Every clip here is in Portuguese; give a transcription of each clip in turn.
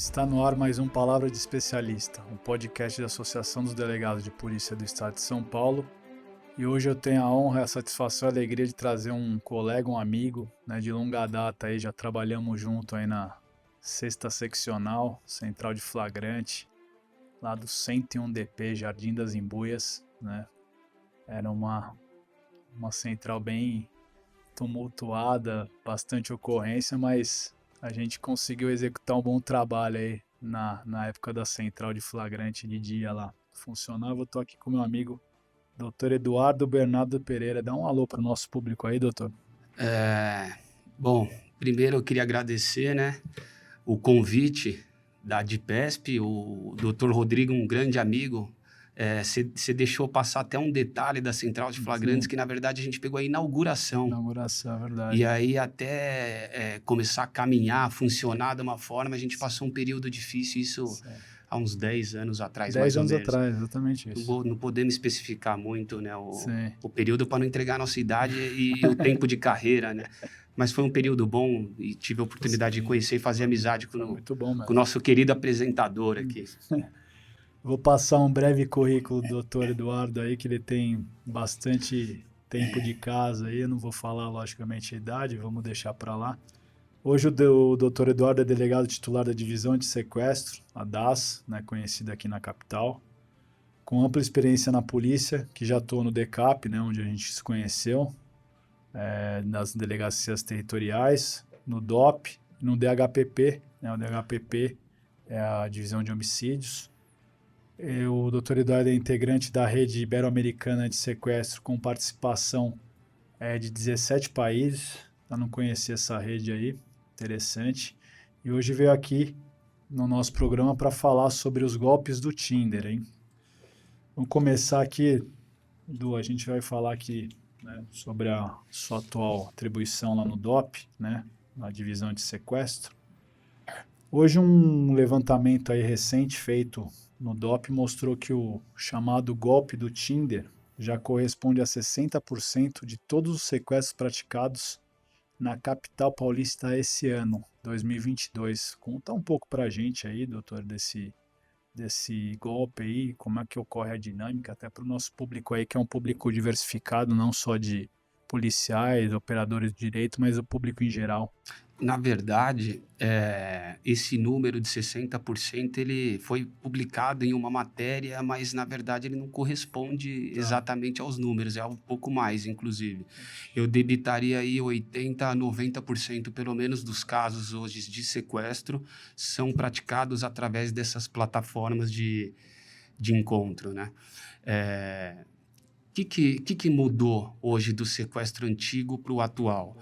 Está no ar mais um Palavra de Especialista, um podcast da Associação dos Delegados de Polícia do Estado de São Paulo. E hoje eu tenho a honra, a satisfação e a alegria de trazer um colega, um amigo, de longa data aí, já trabalhamos junto aí na 6ª Seccional, Central de Flagrante, lá do 101 DP, Jardim das Embuias, né? Era uma central bem tumultuada, bastante ocorrência, mas a gente conseguiu executar um bom trabalho aí na época da central de flagrante de dia lá. Funcionava. Eu tô aqui com meu amigo, Dr. Eduardo Bernardo Pereira. Dá um alô para o nosso público aí, doutor. Bom, primeiro eu queria agradecer, o convite da DIPESP, o Dr. Rodrigo, um grande amigo. Você deixou passar até um detalhe da Central de Flagrantes, que na verdade a gente pegou a inauguração. Inauguração, é verdade. E aí até começar a caminhar, funcionar de uma forma, a gente passou um período difícil, isso Certo. há uns 10 anos atrás, 10 mais ou anos menos. atrás, exatamente isso. Não podemos especificar muito, Sim. o período para não entregar a nossa idade e o tempo de carreira, Mas foi um período bom e tive a oportunidade de conhecer e fazer amizade com o nosso querido apresentador aqui. Vou passar um breve currículo do Dr. Eduardo aí, que ele tem bastante tempo de casa aí. Eu não vou falar, logicamente, a idade, vamos deixar para lá. Hoje o Dr. Eduardo é delegado titular da Divisão de Sequestro, a DAS, conhecida aqui na capital, com ampla experiência na polícia, que já atuou no DECAP, onde a gente se conheceu, nas delegacias territoriais, no DOP, no DHPP, o DHPP é a Divisão de Homicídios. O Dr. Eduardo é integrante da rede ibero-americana de sequestro com participação de 17 países. Eu não conhecia essa rede aí, interessante. E hoje veio aqui no nosso programa para falar sobre os golpes do Tinder, hein? Vamos começar aqui, Edu, a gente vai falar aqui sobre a sua atual atribuição lá no DOP, na divisão de sequestro. Hoje um levantamento aí recente feito no DOP mostrou que o chamado golpe do Tinder já corresponde a 60% de todos os sequestros praticados na capital paulista esse ano, 2022. Conta um pouco pra gente aí, doutor, desse golpe aí, como é que ocorre a dinâmica, até para o nosso público aí, que é um público diversificado, não só de policiais, operadores de direito, mas o público em geral. Na verdade, esse número de 60% ele foi publicado em uma matéria, mas na verdade ele não corresponde exatamente aos números, é um pouco mais, inclusive. Eu debitaria aí 80% a 90% pelo menos dos casos hoje de sequestro são praticados através dessas plataformas de encontro, O que mudou hoje do sequestro antigo para o atual?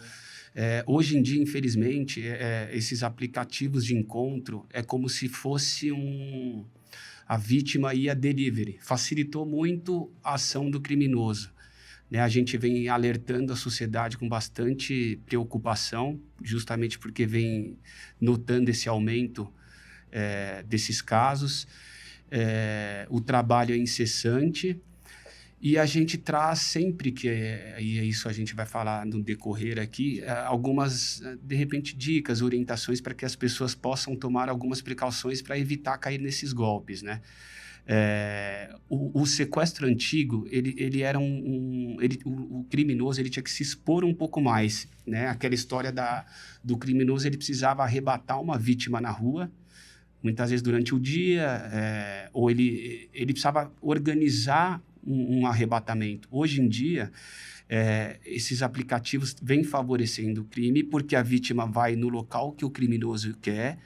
Hoje em dia, infelizmente, esses aplicativos de encontro é como se fosse a vítima ia delivery. Facilitou muito a ação do criminoso. A gente vem alertando a sociedade com bastante preocupação, justamente porque vem notando esse aumento desses casos. O trabalho é incessante. E a gente traz sempre, e isso a gente vai falar no decorrer aqui, algumas, de repente, dicas, orientações para que as pessoas possam tomar algumas precauções para evitar cair nesses golpes, O sequestro antigo, ele era o criminoso ele tinha que se expor um pouco mais, Aquela história do criminoso, ele precisava arrebatar uma vítima na rua, muitas vezes durante o dia, ou ele precisava organizar um arrebatamento. Hoje em dia, esses aplicativos vêm favorecendo o crime porque a vítima vai no local que o criminoso quer,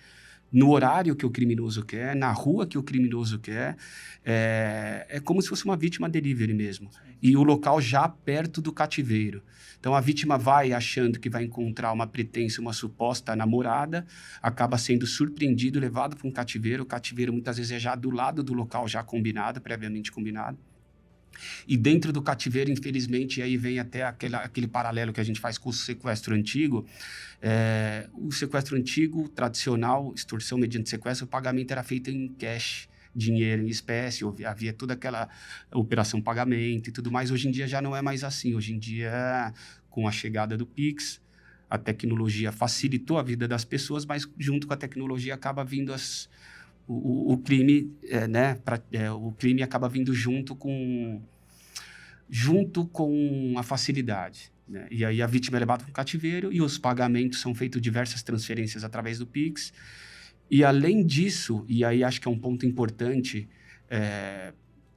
no horário que o criminoso quer, na rua que o criminoso quer. É como se fosse uma vítima delivery mesmo. E o local já perto do cativeiro. Então, a vítima vai achando que vai encontrar uma pretensa, uma suposta namorada, acaba sendo surpreendido, levado para um cativeiro. O cativeiro, muitas vezes, é já do lado do local já combinado, previamente combinado. E dentro do cativeiro, infelizmente, aí vem até aquele paralelo que a gente faz com o sequestro antigo. O sequestro antigo, tradicional, extorsão mediante sequestro, o pagamento era feito em cash, dinheiro em espécie, havia toda aquela operação pagamento e tudo mais. Hoje em dia já não é mais assim. Hoje em dia, com a chegada do Pix, A tecnologia facilitou a vida das pessoas, mas junto com a tecnologia acaba vindo o crime, né? O crime acaba vindo junto com a facilidade, né? E aí a vítima é levada para o cativeiro e os pagamentos são feitos diversas transferências através do Pix. E além disso, e aí acho que é um ponto importante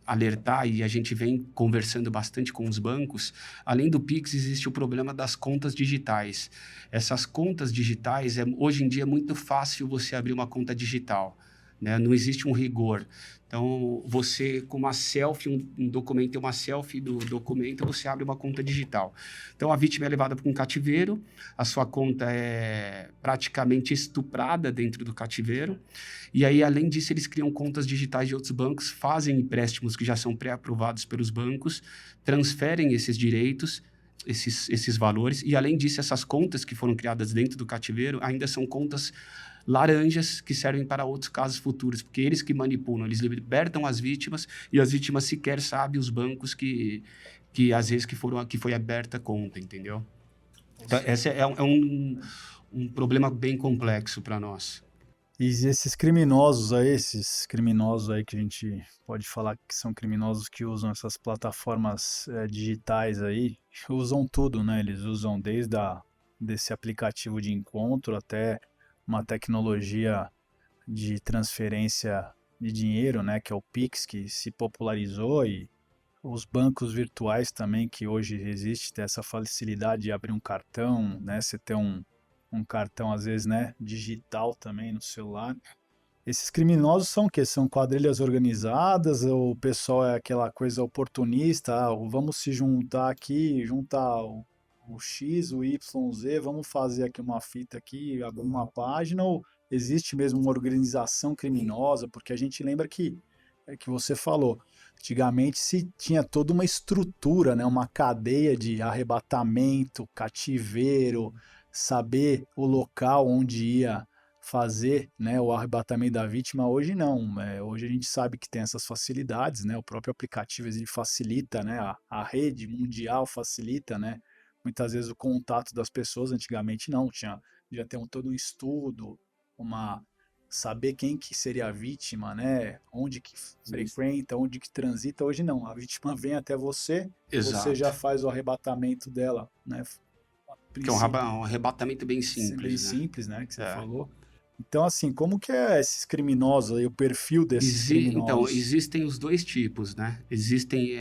alertar, e a gente vem conversando bastante com os bancos, além do Pix existe o problema das contas digitais. Essas contas digitais, hoje em dia é muito fácil você abrir uma conta digital, né? Não existe um rigor. Então, você com uma selfie, um documento, uma selfie do documento, você abre uma conta digital. Então, a vítima é levada para um cativeiro, a sua conta é praticamente estuprada dentro do cativeiro, e aí, além disso, eles criam contas digitais de outros bancos, fazem empréstimos que já são pré-aprovados pelos bancos, transferem esses direitos, esses valores, e além disso, essas contas que foram criadas dentro do cativeiro ainda são contas laranjas que servem para outros casos futuros, porque eles que manipulam, eles libertam as vítimas e as vítimas sequer sabem os bancos que às vezes que foi aberta a conta, entendeu? Então, esse é um problema bem complexo para nós. E esses criminosos aí que a gente pode falar que são criminosos que usam essas plataformas digitais aí, usam tudo, né? Eles usam desde desse aplicativo de encontro até uma tecnologia de transferência de dinheiro, né, que é o Pix, que se popularizou, e os bancos virtuais também, que hoje existe essa facilidade de abrir um cartão, né, você ter um cartão, às vezes, né, digital também no celular. Esses criminosos são o quê? São quadrilhas organizadas, ou o pessoal é aquela coisa oportunista, vamos se juntar aqui, juntar o X, o Y, o Z, vamos fazer aqui uma fita aqui, abrir uma página, ou existe mesmo uma organização criminosa? Porque a gente lembra que você falou, antigamente se tinha toda uma estrutura, né, uma cadeia de arrebatamento, cativeiro, saber o local onde ia fazer, né, o arrebatamento da vítima. Hoje não, hoje a gente sabe que tem essas facilidades, né, o próprio aplicativo ele facilita, né, a rede mundial facilita, né, muitas vezes o contato das pessoas. Antigamente não, já tem todo um estudo, saber quem que seria a vítima, né, onde que frequenta, onde que transita. Hoje não, a vítima vem até você, você já faz o arrebatamento dela, né, que é um arrebatamento bem simples, bem simples, né, que você falou. Então, assim, como que é esses criminosos aí, o perfil desses criminosos? Então, existem os dois tipos, né? Existem,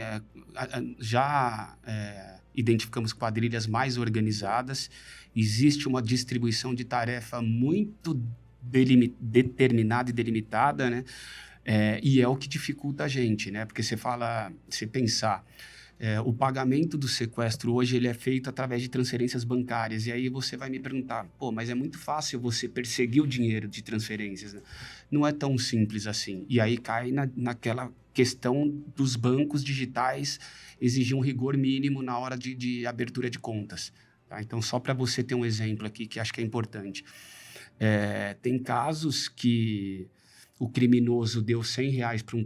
identificamos quadrilhas mais organizadas, existe uma distribuição de tarefa muito determinada e delimitada, né? E é o que dificulta a gente, né? Porque você pensar, o pagamento do sequestro hoje ele é feito através de transferências bancárias. E aí você vai me perguntar, mas é muito fácil você perseguir o dinheiro de transferências, né? Não é tão simples assim. E aí cai naquela questão dos bancos digitais exigir um rigor mínimo na hora de abertura de contas. Tá? Então, só para você ter um exemplo aqui que acho que é importante. Tem casos que o criminoso deu R$100 para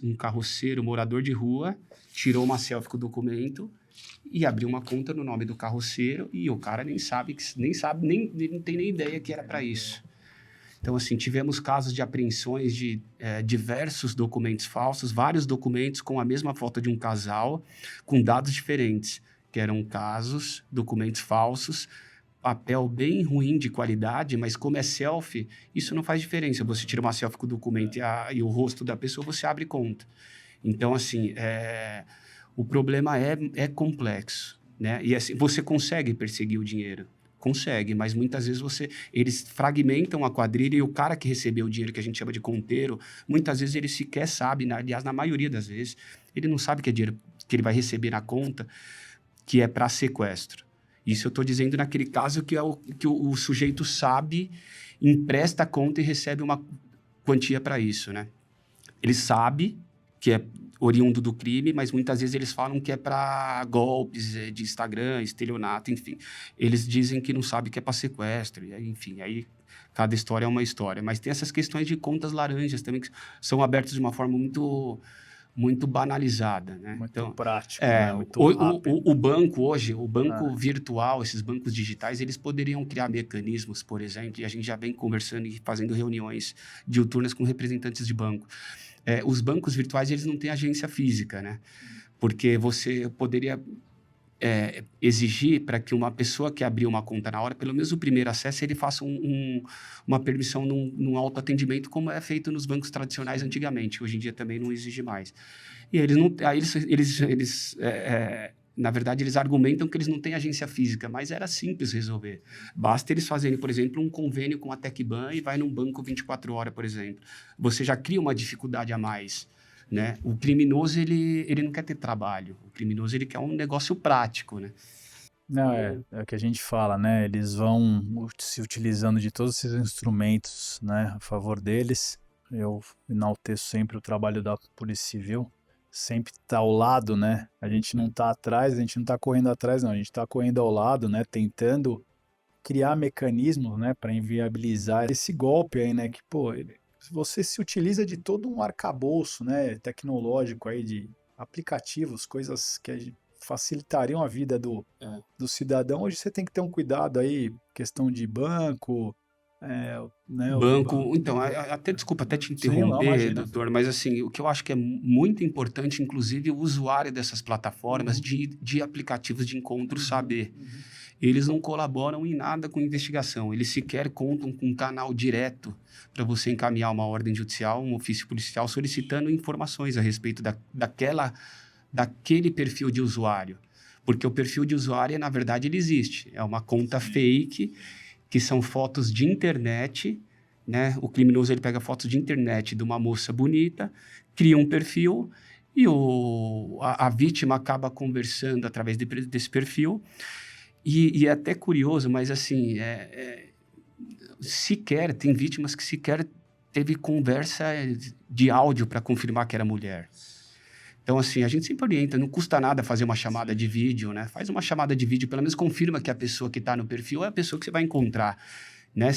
um carroceiro morador de rua, tirou uma selfie com o documento e abriu uma conta no nome do carroceiro, e o cara nem não tem nem ideia que era para isso. Então, assim, tivemos casos de apreensões de diversos documentos falsos, vários documentos com a mesma foto de um casal, com dados diferentes, que eram documentos falsos, papel bem ruim de qualidade, mas como é selfie, isso não faz diferença. Você tira uma selfie com o documento e o rosto da pessoa, você abre conta. Então, assim, o problema é complexo, né? E assim, você consegue perseguir o dinheiro? Consegue, mas muitas vezes eles fragmentam a quadrilha, e o cara que recebeu o dinheiro, que a gente chama de conteiro, muitas vezes ele sequer sabe, aliás, na maioria das vezes, ele não sabe que é dinheiro que ele vai receber na conta, que é para sequestro. Isso eu estou dizendo naquele caso que o sujeito sabe, empresta a conta e recebe uma quantia para isso, né? Ele sabe que é oriundo do crime, mas muitas vezes eles falam que é para golpes de Instagram, estelionato, enfim. Eles dizem que não sabe que é para sequestro, e aí, enfim, aí cada história é uma história. Mas tem essas questões de contas laranjas também, que são abertas de uma forma muito, muito banalizada, né? Muito Então, prático, né? Muito rápido. o banco hoje, o banco virtual, esses bancos digitais, eles poderiam criar mecanismos, por exemplo, e a gente já vem conversando e fazendo reuniões diuturnas com representantes de banco. Os bancos virtuais, eles não têm agência física, né? Porque você poderia exigir para que uma pessoa que abriu uma conta na hora, pelo menos o primeiro acesso, ele faça uma permissão num autoatendimento, como é feito nos bancos tradicionais antigamente. Hoje em dia também não exige mais. E eles não, aí na verdade, eles argumentam que eles não têm agência física, mas era simples resolver. Basta eles fazerem, por exemplo, um convênio com a Tecban e vai num banco 24 horas, por exemplo. Você já cria uma dificuldade a mais. Né? O criminoso, ele não quer ter trabalho. O criminoso, ele quer um negócio prático, né? Não, é o que a gente fala, né? Eles vão se utilizando de todos esses instrumentos, né, a favor deles. Eu enalteço sempre o trabalho da Polícia Civil, sempre tá ao lado, né? A gente não tá atrás, a gente não tá correndo atrás, não. A gente tá correndo ao lado, né? Tentando criar mecanismos, né, para inviabilizar esse golpe aí, né? Que, pô, você se utiliza de todo um arcabouço, né, tecnológico aí de aplicativos, coisas que facilitariam a vida do cidadão. Hoje você tem que ter um cuidado aí, questão de banco, né, Banco, então, desculpa até te sim, não, interromper, imagina. doutor, mas assim, o que eu acho que é muito importante, inclusive o usuário dessas plataformas de aplicativos de encontro saber. Eles não colaboram em nada com investigação, eles sequer contam com um canal direto para você encaminhar uma ordem judicial, um ofício policial solicitando informações a respeito daquele perfil de usuário. Porque o perfil de usuário, na verdade, ele existe. É uma conta fake, que são fotos de internet, né? O criminoso, ele pega fotos de internet de uma moça bonita, cria um perfil e a vítima acaba conversando através desse perfil. E é até curioso, mas assim, sequer, tem vítimas que sequer teve conversa de áudio para confirmar que era mulher. Então, assim, a gente sempre orienta, não custa nada fazer uma chamada de vídeo, né? Faz uma chamada de vídeo, pelo menos confirma que a pessoa que está no perfil é a pessoa que você vai encontrar. Né?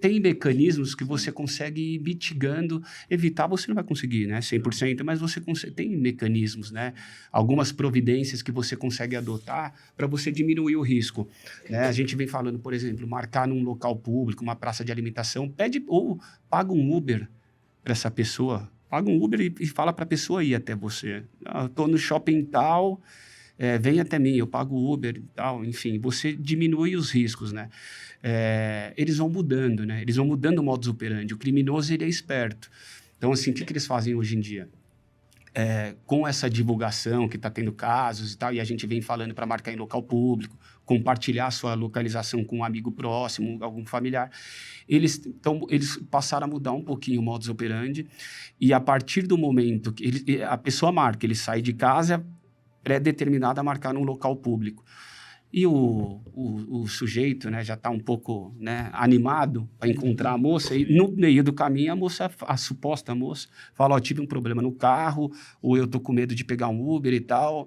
Tem mecanismos que você consegue ir mitigando, evitar, você não vai conseguir, né? 100%, mas você tem mecanismos, né? Algumas providências que você consegue adotar para você diminuir o risco. Né? A gente vem falando, por exemplo, marcar num local público, uma praça de alimentação, pede ou paga um Uber para essa pessoa, paga um Uber e fala para a pessoa ir até você. Eu estou no shopping tal, vem até mim, eu pago o Uber e tal, enfim, você diminui os riscos, né? Eles vão mudando, né? Eles vão mudando o modus operandi. O criminoso, ele é esperto. Então, assim, o que eles fazem hoje em dia? Com essa divulgação que está tendo casos e tal, e a gente vem falando para marcar em local público, compartilhar a sua localização com um amigo próximo, algum familiar, eles passaram a mudar um pouquinho o modus operandi, e a partir do momento que a pessoa marca, ele sai de casa pré-determinada a marcar num local público. E o sujeito, né, já está um pouco, né, animado para encontrar a moça, e no meio do caminho a suposta moça fala, tive um problema no carro, ou eu estou com medo de pegar um Uber e tal,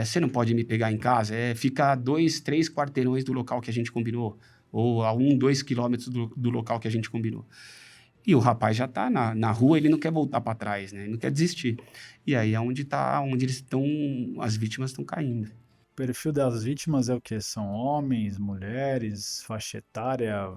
você não pode me pegar em casa, fica a 2, 3 quarteirões do local que a gente combinou, ou a 1, 2 quilômetros do local que a gente combinou. E o rapaz já está na rua, ele não quer voltar para trás, né, ele não quer desistir. E aí é onde as vítimas estão caindo. O perfil das vítimas é o quê? São homens, mulheres, faixa etária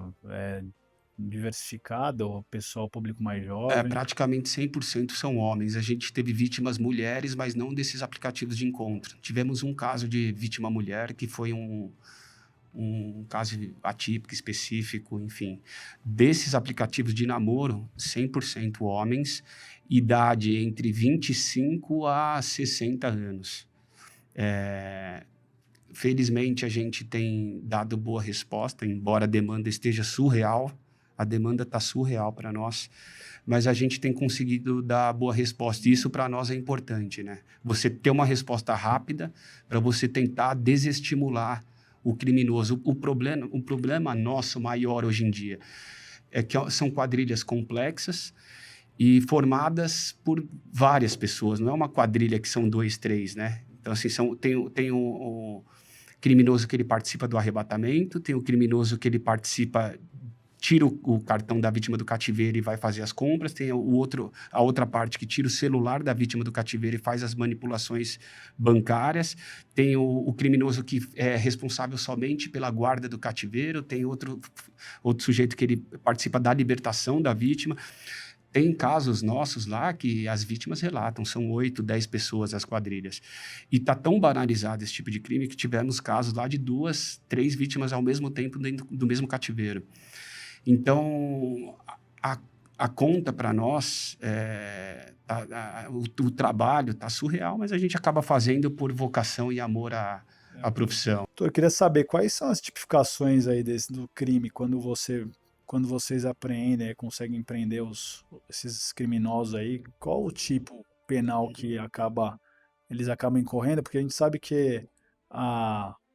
diversificada ou pessoal público mais jovem? Praticamente 100% são homens. A gente teve vítimas mulheres, mas não desses aplicativos de encontro. Tivemos um caso de vítima mulher, que foi um caso atípico, específico, enfim. Desses aplicativos de namoro, 100% homens, idade entre 25 a 60 anos. Felizmente, a gente tem dado boa resposta, embora a demanda esteja surreal. A demanda está surreal para nós, mas a gente tem conseguido dar boa resposta. E isso para nós é importante, né? Você ter uma resposta rápida para você tentar desestimular o criminoso. O problema nosso maior hoje em dia é que são quadrilhas complexas e formadas por várias pessoas. Não é uma quadrilha que são 2, 3, né? Então, assim, tem o criminoso que ele participa do arrebatamento, tem o criminoso que ele participa tira o cartão da vítima do cativeiro e vai fazer as compras, tem a outra parte que tira o celular da vítima do cativeiro e faz as manipulações bancárias, tem o criminoso que é responsável somente pela guarda do cativeiro, tem outro sujeito que ele participa da libertação da vítima. Tem casos nossos lá que as vítimas relatam, são 8, 10 pessoas as quadrilhas. E está tão banalizado esse tipo de crime que tivemos casos lá de 2, 3 vítimas ao mesmo tempo dentro do mesmo cativeiro. Então, a conta para nós, o trabalho está surreal, mas a gente acaba fazendo por vocação e amor à profissão. Doutor, eu queria saber quais são as tipificações aí do crime, quando vocês apreendem, conseguem prender esses criminosos aí, qual o tipo penal que eles acabam incorrendo? Porque a gente sabe que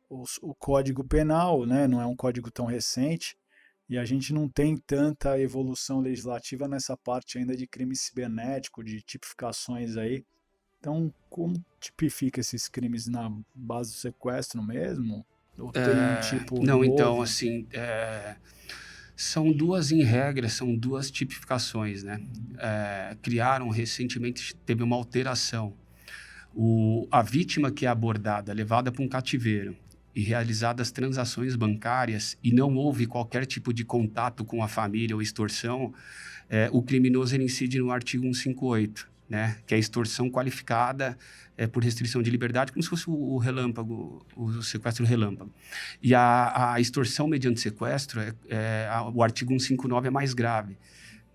o Código Penal, né, não é um código tão recente, e a gente não tem tanta evolução legislativa nessa parte ainda de crime cibernético, de tipificações aí. Então, como tipifica esses crimes na base do sequestro mesmo? Ou tem um tipo Não, novo? então, assim, são duas tipificações, né? Criaram recentemente, teve uma alteração. A vítima que é abordada, levada para um cativeiro, e realizadas transações bancárias e não houve qualquer tipo de contato com a família ou extorsão, o criminoso ele incide no artigo 158, né, que é a extorsão qualificada por restrição de liberdade, como se fosse o relâmpago, o sequestro relâmpago. E a extorsão mediante sequestro, o artigo 159 é mais grave.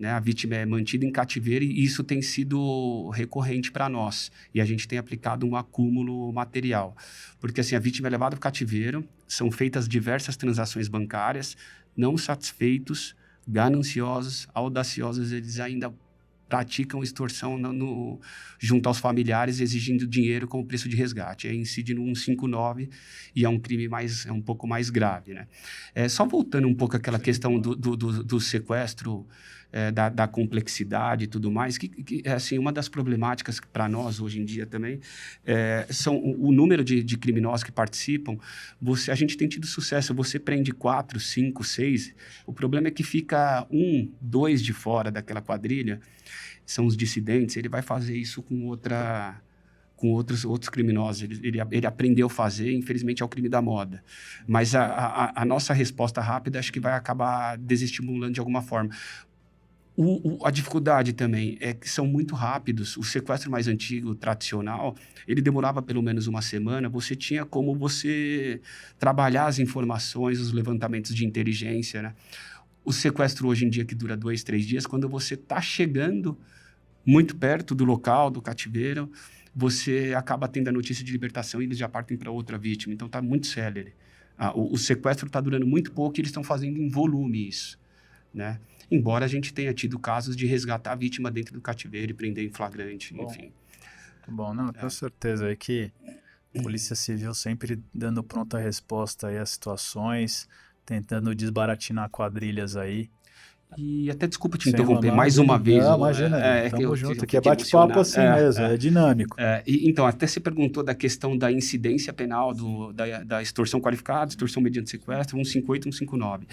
Né, a vítima é mantida em cativeiro e isso tem sido recorrente para nós. E a gente tem aplicado um acúmulo material. Porque assim, a vítima é levada para o cativeiro, são feitas diversas transações bancárias, não satisfeitos, gananciosos, audaciosos, eles ainda praticam extorsão junto aos familiares, exigindo dinheiro como preço de resgate. Incide no 159 e é um crime um pouco mais grave. Né? Só voltando um pouco àquela questão do sequestro, da complexidade e tudo mais, que assim, uma das problemáticas para nós hoje em dia também são o número de criminosos que participam. A gente tem tido sucesso, você prende 4, 5, 6, o problema é que fica 1, 2 de fora daquela quadrilha, são os dissidentes, ele vai fazer isso com outros criminosos. Ele aprendeu a fazer, infelizmente é o crime da moda. Mas a nossa resposta rápida acho que vai acabar desestimulando de alguma forma. A dificuldade também é que são muito rápidos. O sequestro mais antigo, tradicional, ele demorava pelo menos uma semana. Você tinha como você trabalhar as informações, os levantamentos de inteligência, né? O sequestro hoje em dia, que dura 2, 3 dias, quando você está chegando muito perto do local, do cativeiro, você acaba tendo a notícia de libertação e eles já partem para outra vítima. Então, está muito célere. O sequestro está durando muito pouco e eles estão fazendo em volume isso, né? Embora a gente tenha tido casos de resgatar a vítima dentro do cativeiro e prender em flagrante, enfim. Muito bom, não, tenho certeza aí que a Polícia Civil sempre dando pronta resposta aí às situações, tentando desbaratinar quadrilhas aí. E até desculpa te interromper mais uma vez. Não, imagina, tamo junto, que é bate-papo assim mesmo, é dinâmico. Então, até você perguntou da questão da incidência penal da extorsão qualificada, extorsão mediante sequestro, 158 e 159.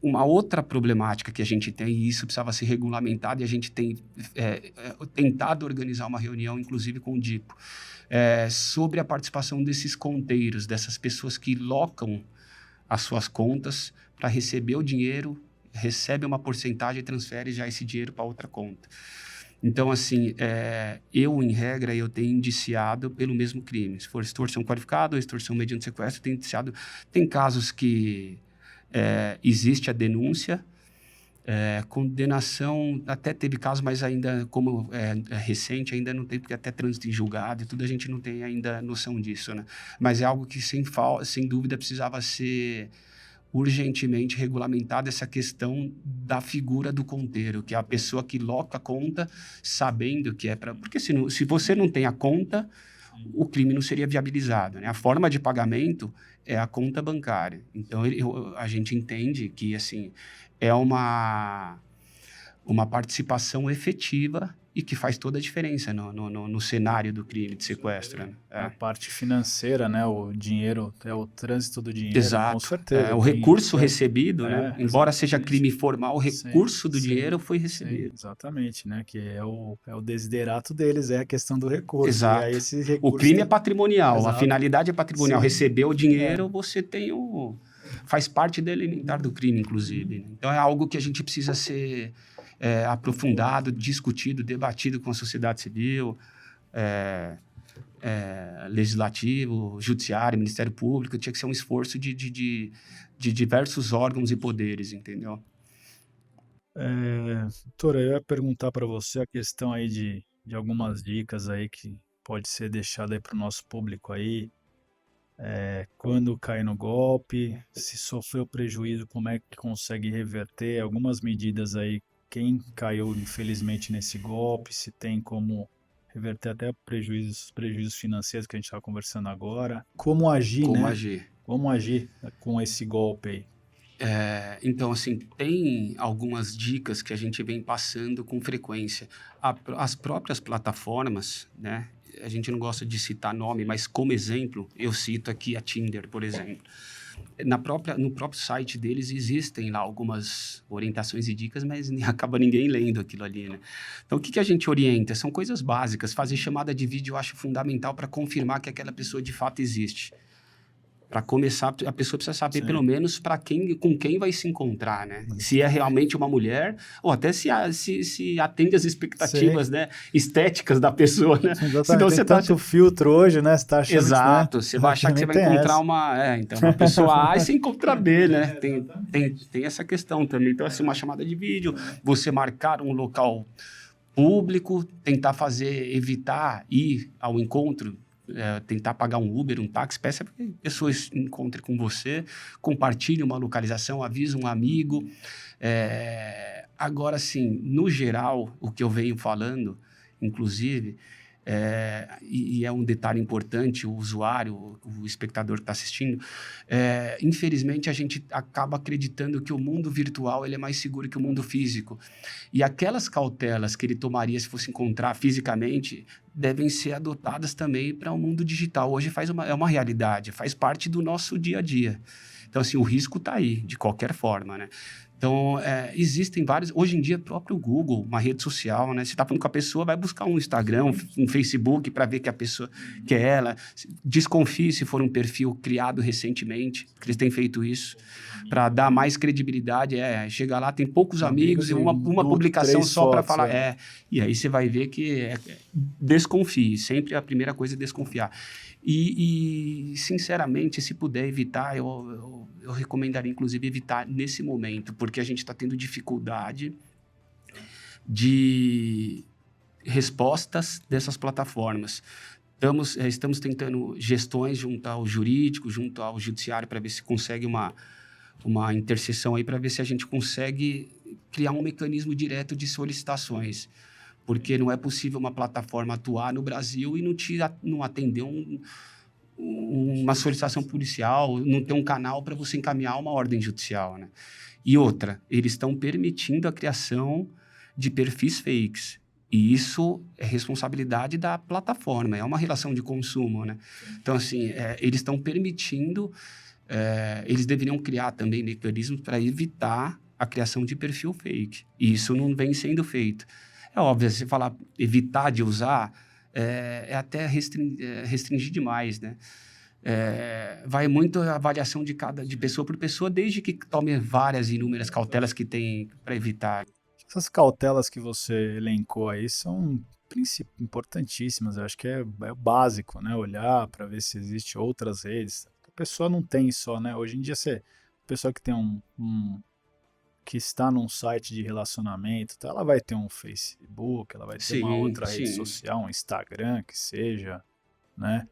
Uma outra problemática que a gente tem, e isso precisava ser regulamentado, e a gente tem tentado organizar uma reunião, inclusive com o DIPO, sobre a participação desses conteiros, dessas pessoas que locam as suas contas para receber o dinheiro, recebe uma porcentagem e transfere já esse dinheiro para outra conta. Então, assim, em regra, eu tenho indiciado pelo mesmo crime. Se for extorsão qualificada ou extorsão mediante sequestro, eu tenho indiciado. Tem casos que existe a denúncia, condenação, até teve casos, mas ainda, como é recente, ainda não tem, porque até trânsito em julgado e tudo, a gente não tem ainda noção disso, né? Mas é algo que, sem dúvida, precisava ser urgentemente regulamentada, essa questão da figura do conteiro, que é a pessoa que loca a conta sabendo que é para... Porque se você não tem a conta, o crime não seria viabilizado, né? A forma de pagamento é a conta bancária. Então, a gente entende que, assim, é uma participação efetiva e que faz toda a diferença no cenário do crime de sequestro. Né? A parte financeira, né? O dinheiro, o trânsito do dinheiro, Exato. com certeza. O recurso recebido, né? Embora seja crime formal, o recurso do dinheiro foi recebido. Exatamente, né? Que é o desiderato deles, é a questão do recurso. Exato. E aí esse recurso o crime é patrimonial, Exato. A finalidade é patrimonial. Recebeu o dinheiro, você tem o... Faz parte do elementar do crime, inclusive. Então é algo que a gente precisa ser aprofundado, discutido, debatido com a sociedade civil, legislativo, judiciário, Ministério Público. Tinha que ser um esforço de diversos órgãos e poderes, entendeu? Doutora, eu ia perguntar para você a questão aí de algumas dicas aí que pode ser deixada aí para o nosso público aí. Quando cai no golpe, se sofreu prejuízo, como é que consegue reverter? Algumas medidas aí, quem caiu infelizmente nesse golpe, se tem como reverter até prejuízos financeiros que a gente está conversando agora. Como agir, Como né? agir. Como agir com esse golpe aí? Então, assim, tem algumas dicas que a gente vem passando com frequência. As próprias plataformas, né? A gente não gosta de citar nome, mas como exemplo, eu cito aqui a Tinder, por exemplo. No próprio site deles existem lá algumas orientações e dicas, mas acaba ninguém lendo aquilo ali, né? Então, o que a gente orienta? São coisas básicas. Fazer chamada de vídeo eu acho fundamental para confirmar que aquela pessoa de fato existe. Para começar, a pessoa precisa saber, pelo menos, com quem vai se encontrar, né? Se é realmente uma mulher, ou até se atende às expectativas, né, estéticas da pessoa, né? Senão você tanto filtro hoje, né? Você tá achando Exato, que, você vai achar que você vai encontrar uma pessoa A e você encontra B, né? Tem essa questão também. Então, assim, uma chamada de vídeo, você marcar um local público, tentar evitar ir ao encontro, tentar pagar um Uber, um táxi, peça para que a pessoa encontre com você, compartilhe uma localização, avise um amigo. Agora, sim, no geral, o que eu venho falando, inclusive, e é um detalhe importante, o usuário, o espectador que está assistindo, infelizmente a gente acaba acreditando que o mundo virtual ele é mais seguro que o mundo físico. E aquelas cautelas que ele tomaria se fosse encontrar fisicamente devem ser adotadas também para o mundo digital. Hoje é uma realidade, faz parte do nosso dia a dia. Então, assim, o risco está aí, de qualquer forma, né? Então, existem vários... Hoje em dia, próprio Google, uma rede social, né? Você está falando com a pessoa, vai buscar um Instagram, um Facebook, para ver que a pessoa que é ela. Desconfie se for um perfil criado recentemente, que eles têm feito isso, para dar mais credibilidade. Chega lá, tem poucos amigos e uma publicação só para falar. E aí você vai ver que desconfie. Sempre a primeira coisa é desconfiar. E sinceramente, se puder evitar, eu recomendaria, inclusive, evitar nesse momento, porque a gente está tendo dificuldade de respostas dessas plataformas. Estamos tentando gestões junto ao jurídico, junto ao judiciário, para ver se consegue uma interseção aí, para ver se a gente consegue criar um mecanismo direto de solicitações. Porque não é possível uma plataforma atuar no Brasil e não atender uma solicitação policial, não ter um canal para você encaminhar uma ordem judicial, né? E outra, eles estão permitindo a criação de perfis fakes. E isso é responsabilidade da plataforma, é uma relação de consumo, né? Então, assim, eles estão permitindo, eles deveriam criar também mecanismos para evitar a criação de perfil fake. E isso não vem sendo feito. É óbvio, se você falar evitar de usar, até restringir demais, né? Vai muito a avaliação de pessoa por pessoa, desde que tome várias e inúmeras cautelas que tem para evitar. Essas cautelas que você elencou aí são importantíssimas. Eu acho que é o básico, né? Olhar para ver se existe outras redes. A pessoa não tem só, né? Hoje em dia, a pessoa que tem que está num site de relacionamento, tá? Ela vai ter um Facebook, ela vai ter uma outra rede social, um Instagram, que seja, né?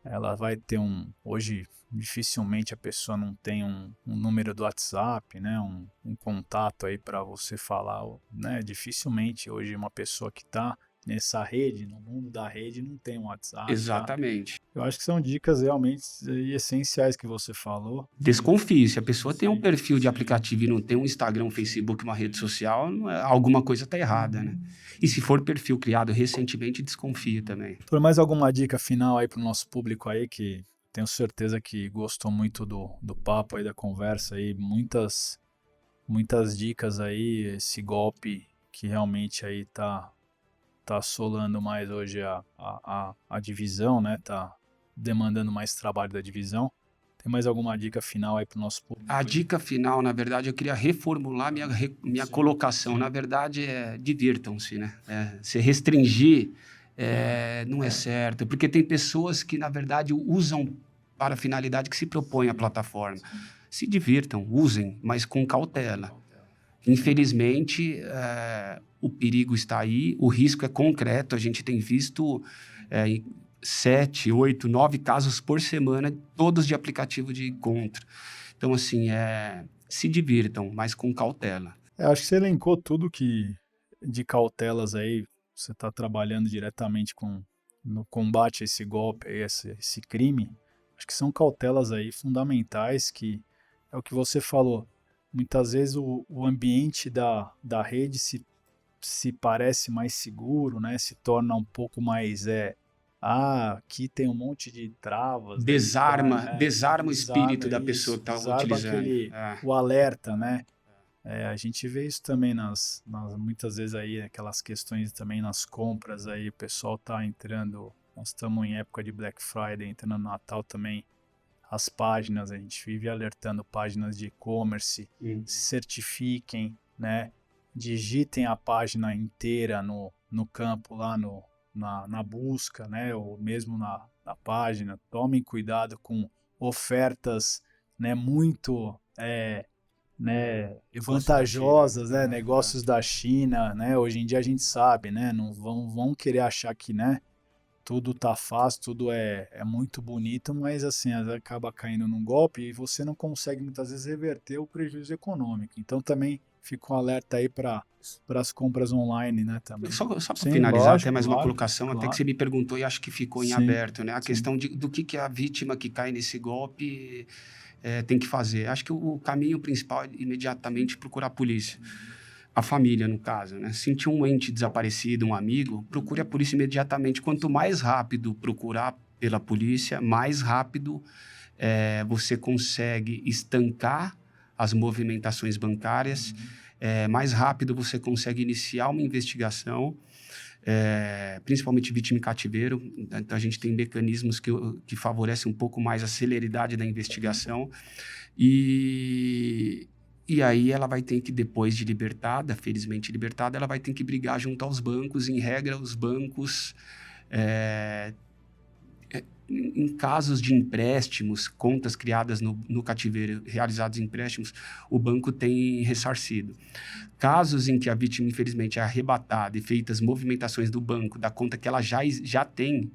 Ela vai ter hoje, dificilmente a pessoa não tem um número do WhatsApp, né? Um contato aí para você falar, né? Dificilmente hoje uma pessoa que está nessa rede, no mundo da rede, não tem um WhatsApp. Exatamente. Eu acho que são dicas realmente essenciais que você falou. Desconfie, se a pessoa tem um perfil de aplicativo e não tem um Instagram, um Facebook, uma rede social, alguma coisa está errada, né? E se for perfil criado recentemente, desconfie também. Por mais alguma dica final aí para o nosso público aí, que tenho certeza que gostou muito do papo aí, da conversa aí, muitas dicas aí, esse golpe que realmente aí tá assolando mais hoje a divisão, né? Tá demandando mais trabalho da divisão. Tem mais alguma dica final aí para o nosso público? A dica final, na verdade, eu queria reformular minha colocação. Na verdade, divirtam-se, né? Se restringir não é certo, porque tem pessoas que, na verdade, usam para a finalidade que se propõe a plataforma. Se divirtam, usem, mas com cautela. Infelizmente, o perigo está aí, o risco é concreto. A gente tem visto 7, 8, 9 casos por semana, todos de aplicativo de encontro. Então, assim, se divirtam, mas com cautela. Acho que você elencou tudo de cautelas aí. Você está trabalhando diretamente no combate a esse golpe, a esse crime. Acho que são cautelas aí fundamentais, que é o que você falou. Muitas vezes o ambiente da rede se parece mais seguro, né? Se torna um pouco mais aqui tem um monte de travas. Desarma o espírito da pessoa que está utilizando. O alerta, né? A gente vê isso também muitas vezes aí, aquelas questões também nas compras aí, o pessoal tá entrando, nós estamos em época de Black Friday, entrando no Natal também, as páginas, a gente vive alertando páginas de e-commerce, se certifiquem, né? Digitem a página inteira no campo lá na busca, né? Ou mesmo na página. Tomem cuidado com ofertas, né? Muito vantajosas, né? Negócios da China, né? Hoje em dia a gente sabe, né? Não vão querer achar que, né? Tudo tá fácil, tudo é muito bonito, mas assim, acaba caindo num golpe e você não consegue muitas vezes reverter o prejuízo econômico. Então também fica um alerta aí para as compras online, né, também. Só para finalizar, lógico, até mais uma colocação, até que você me perguntou e acho que ficou em aberto, né? A questão do que a vítima que cai nesse golpe tem que fazer. Acho que o caminho principal é imediatamente procurar a polícia. A família, no caso, né? Sentir um ente desaparecido, um amigo, procure a polícia imediatamente. Quanto mais rápido procurar pela polícia, mais rápido você consegue estancar as movimentações bancárias, mais rápido você consegue iniciar uma investigação, principalmente vítima em cativeiro. Então, a gente tem mecanismos que favorecem um pouco mais a celeridade da investigação. E aí ela vai ter que, depois de libertada, felizmente libertada, ela vai ter que brigar junto aos bancos. Em regra, os bancos, em casos de empréstimos, contas criadas no cativeiro, realizados em empréstimos, o banco tem ressarcido. Casos em que a vítima, infelizmente, é arrebatada e feitas movimentações do banco, da conta que ela já tem,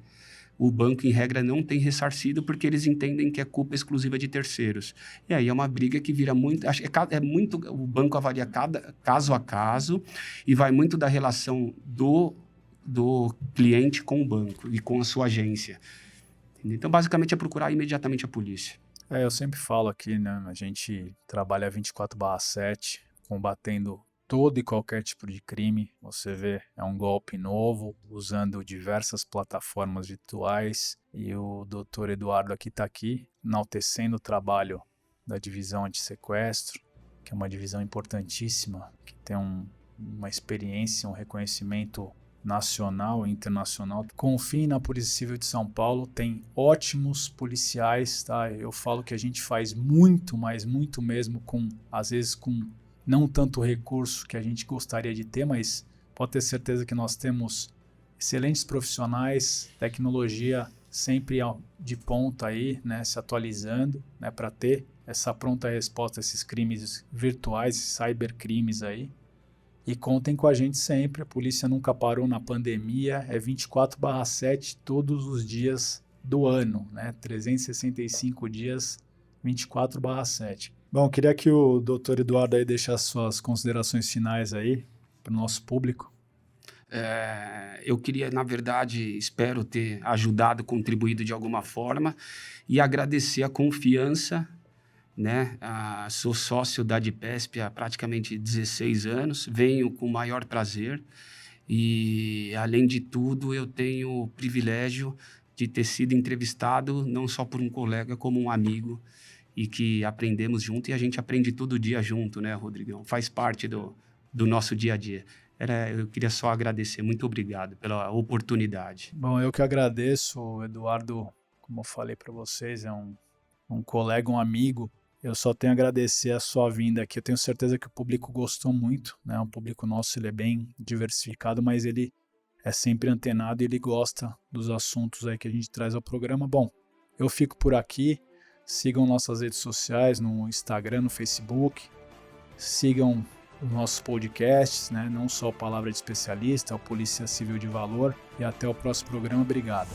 o banco, em regra, não tem ressarcido porque eles entendem que é culpa exclusiva de terceiros. E aí é uma briga que vira muito... o banco avalia cada caso a caso e vai muito da relação do cliente com o banco e com a sua agência. Então, basicamente, é procurar imediatamente a polícia. Eu sempre falo aqui, né? A gente trabalha 24/7, combatendo todo e qualquer tipo de crime. Você vê, é um golpe novo, usando diversas plataformas virtuais. E o Dr. Eduardo está aqui, enaltecendo o trabalho da divisão antissequestro, que é uma divisão importantíssima, que tem uma experiência, um reconhecimento nacional e internacional. Confie na Polícia Civil de São Paulo, tem ótimos policiais, tá? Eu falo que a gente faz muito, mas muito mesmo, às vezes com não tanto recurso que a gente gostaria de ter, mas pode ter certeza que nós temos excelentes profissionais, tecnologia sempre de ponta aí, né, se atualizando, né, para ter essa pronta resposta a esses crimes virtuais, esses cybercrimes aí. E contem com a gente sempre, a polícia nunca parou na pandemia, é 24/7 todos os dias do ano, né? 365 dias, 24/7. Bom, queria que o Dr. Eduardo aí deixasse suas considerações finais aí para o nosso público. Eu queria, na verdade, espero ter ajudado, contribuído de alguma forma e agradecer a confiança, né? Sou sócio da Adipesp há praticamente 16 anos, venho com o maior prazer e, além de tudo, eu tenho o privilégio de ter sido entrevistado não só por um colega, como um amigo e que aprendemos junto e a gente aprende todo dia junto, né, Rodrigão? Faz parte do nosso dia a dia. Eu queria só agradecer. Muito obrigado pela oportunidade. Bom, eu que agradeço, o Eduardo, como eu falei para vocês, é um colega, um amigo. Eu só tenho a agradecer a sua vinda aqui. Eu tenho certeza que o público gostou muito, né? O público nosso ele é bem diversificado, mas ele é sempre antenado e ele gosta dos assuntos aí que a gente traz ao programa. Bom, eu fico por aqui. Sigam nossas redes sociais no Instagram, no Facebook. Sigam os nossos podcasts, né? Não só o Palavra de Especialista, o Polícia Civil de Valor. E até o próximo programa. Obrigado.